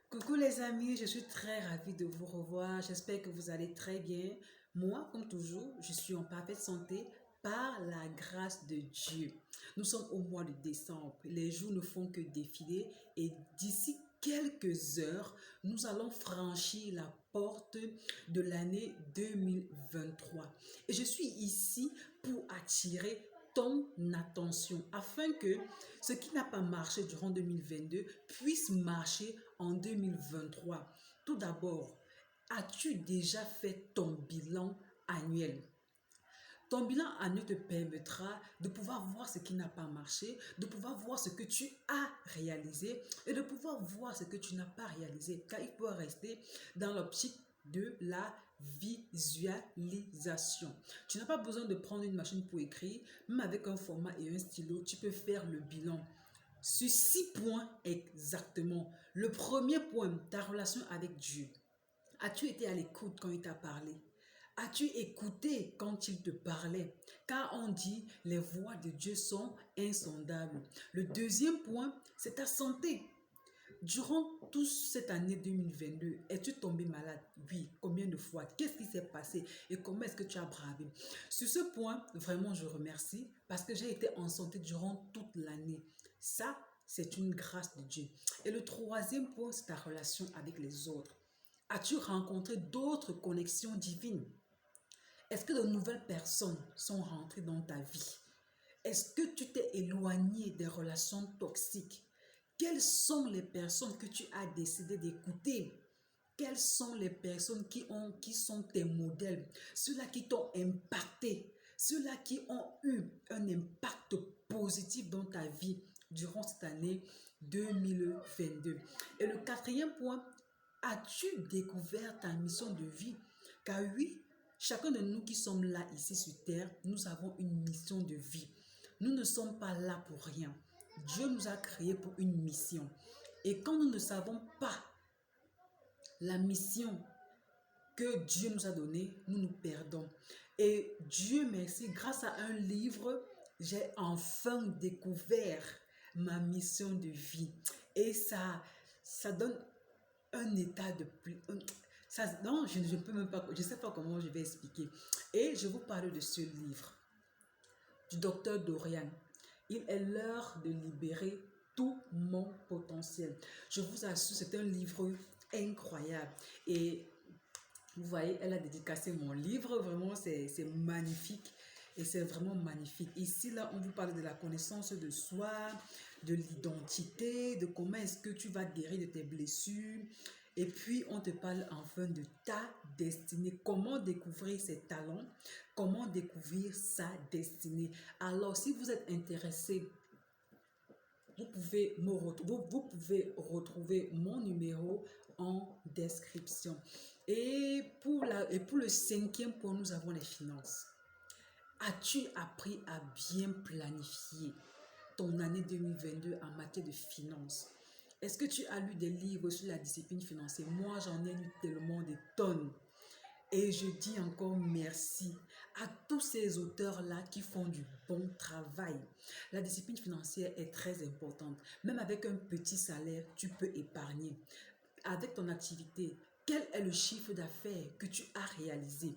Coucou les amis, je suis très ravie de vous revoir. J'espère que vous allez très bien. Moi, comme toujours, je suis en parfaite santé par la grâce de Dieu. Nous sommes au mois de décembre. Les jours ne font que défiler et d'ici quelques heures, nous allons franchir la porte de l'année 2023. Et je suis ici pour attirer ton attention afin que ce qui n'a pas marché durant 2022 puisse marcher en 2023. Tout d'abord, as-tu déjà fait ton bilan annuel? Ton bilan annuel te permettra de pouvoir voir ce qui n'a pas marché, de pouvoir voir ce que tu as réalisé et de pouvoir voir ce que tu n'as pas réalisé. Car il faut rester dans l'optique de la visualisation. Tu n'as pas besoin de prendre une machine pour écrire. Même avec un format et un stylo, tu peux faire le bilan. Sur 6 points exactement. Le premier point, ta relation avec Dieu. As-tu été à l'écoute quand il t'a parlé? As-tu écouté quand il te parlait? Car on dit les voix de Dieu sont insondables. Le deuxième point, c'est ta santé. Durant toute cette année 2022, es-tu tombé malade? Oui. Combien de fois? Qu'est-ce qui s'est passé? Et comment est-ce que tu as bravé? Sur ce point, vraiment, je remercie parce que j'ai été en santé durant toute l'année. Ça, c'est une grâce de Dieu. Et le troisième point, c'est ta relation avec les autres. As-tu rencontré d'autres connexions divines? Est-ce que de nouvelles personnes sont rentrées dans ta vie? Est-ce que tu t'es éloigné des relations toxiques? Quelles sont les personnes que tu as décidé d'écouter? Quelles sont les personnes qui sont tes modèles? Ceux-là qui t'ont impacté, ceux-là qui ont eu un impact positif dans ta vie durant cette année 2022. Et le quatrième point, as-tu découvert ta mission de vie? Car oui, chacun de nous qui sommes là ici sur terre, nous avons une mission de vie. Nous ne sommes pas là pour rien. Dieu nous a créés pour une mission. Et quand nous ne savons pas la mission que Dieu nous a donnée, nous nous perdons. Et Dieu merci, grâce à un livre, j'ai enfin découvert ma mission de vie. Et ça donne un état de plus... Ça, non, je ne peux même pas, je ne sais pas comment je vais expliquer. Et je vous parle de ce livre du docteur Dorian. Il est l'heure de libérer tout mon potentiel. Je vous assure, c'est un livre incroyable. Et vous voyez, elle a dédicacé mon livre. Vraiment, c'est magnifique. Et c'est vraiment magnifique. Ici, là, on vous parle de la connaissance de soi, de l'identité, de comment est-ce que tu vas guérir de tes blessures. Et puis, on te parle enfin de ta destinée. Comment découvrir ses talents, comment découvrir sa destinée. Alors, si vous êtes intéressé, vous pouvez retrouver mon numéro en description. Et pour le cinquième point, nous avons les finances. As-tu appris à bien planifier ton année 2022 en matière de finances? Est-ce que tu as lu des livres sur la discipline financière? Moi, j'en ai lu tellement de tonnes. Et je dis encore merci à tous ces auteurs-là qui font du bon travail. La discipline financière est très importante. Même avec un petit salaire, tu peux épargner. Avec ton activité, quel est le chiffre d'affaires que tu as réalisé?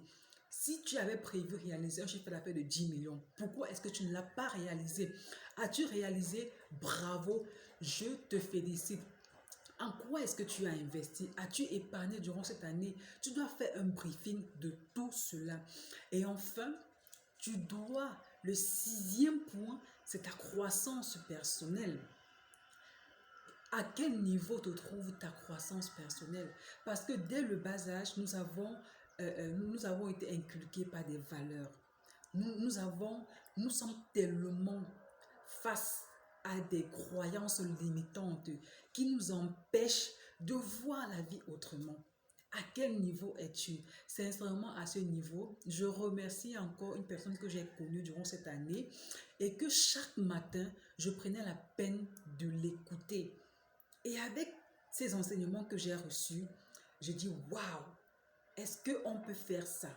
Si tu avais prévu réaliser un chiffre d'affaires de 10 millions, pourquoi est-ce que tu ne l'as pas réalisé? As-tu réalisé? Bravo, je te félicite. En quoi est-ce que tu as investi? As-tu épargné durant cette année? Tu dois faire un briefing de tout cela. Et enfin, le sixième point, c'est ta croissance personnelle. À quel niveau te trouve ta croissance personnelle? Parce que dès le bas âge, nous avons été inculqués par des valeurs. Nous sommes tellement face à des croyances limitantes qui nous empêchent de voir la vie autrement. À quel niveau es-tu? Sincèrement, à ce niveau, je remercie encore une personne que j'ai connue durant cette année et que chaque matin, je prenais la peine de l'écouter. Et avec ces enseignements que j'ai reçus, je dis waouh, est-ce qu'on peut faire ça?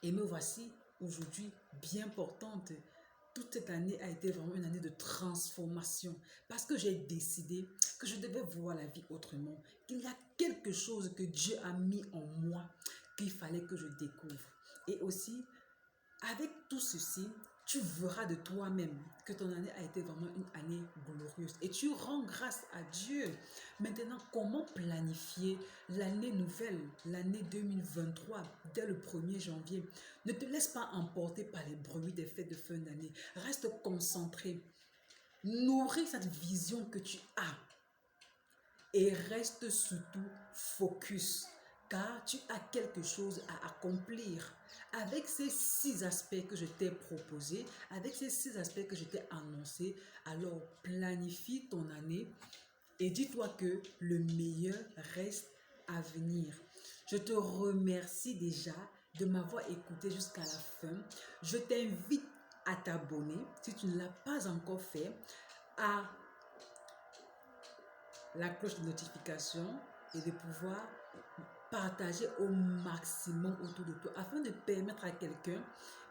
Et me voici aujourd'hui bien portante, toute cette année a été vraiment une année de transformation parce que j'ai décidé que je devais voir la vie autrement, qu'il y a quelque chose que Dieu a mis en moi qu'il fallait que je découvre. Et aussi, avec tout ceci, tu verras de toi-même que ton année a été vraiment une année glorieuse et tu rends grâce à Dieu. Maintenant, comment planifier l'année nouvelle, l'année 2023, dès le 1er janvier? Ne te laisse pas emporter par les bruits des fêtes de fin d'année. Reste concentré. Nourris cette vision que tu as et reste surtout focus car tu as quelque chose à accomplir. Avec ces 6 aspects que je t'ai proposés, avec ces 6 aspects que je t'ai annoncés, alors planifie ton année et dis-toi que le meilleur reste à venir. Je te remercie déjà de m'avoir écouté jusqu'à la fin. Je t'invite à t'abonner si tu ne l'as pas encore fait, à la cloche de notification et de pouvoir partager au maximum autour de toi afin de permettre à quelqu'un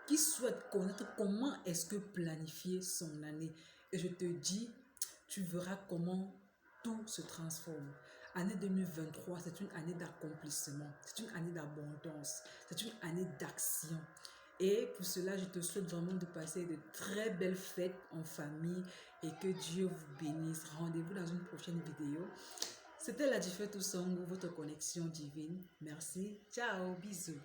qui souhaite connaître comment est-ce que planifier son année. Et je te dis, tu verras comment tout se transforme. Année 2023, c'est une année d'accomplissement, c'est une année d'abondance, c'est une année d'action. Et pour cela, je te souhaite vraiment de passer de très belles fêtes en famille et que Dieu vous bénisse. Rendez-vous dans une prochaine vidéo. C'était la Difetou Songo, votre connexion divine. Merci. Ciao, bisous.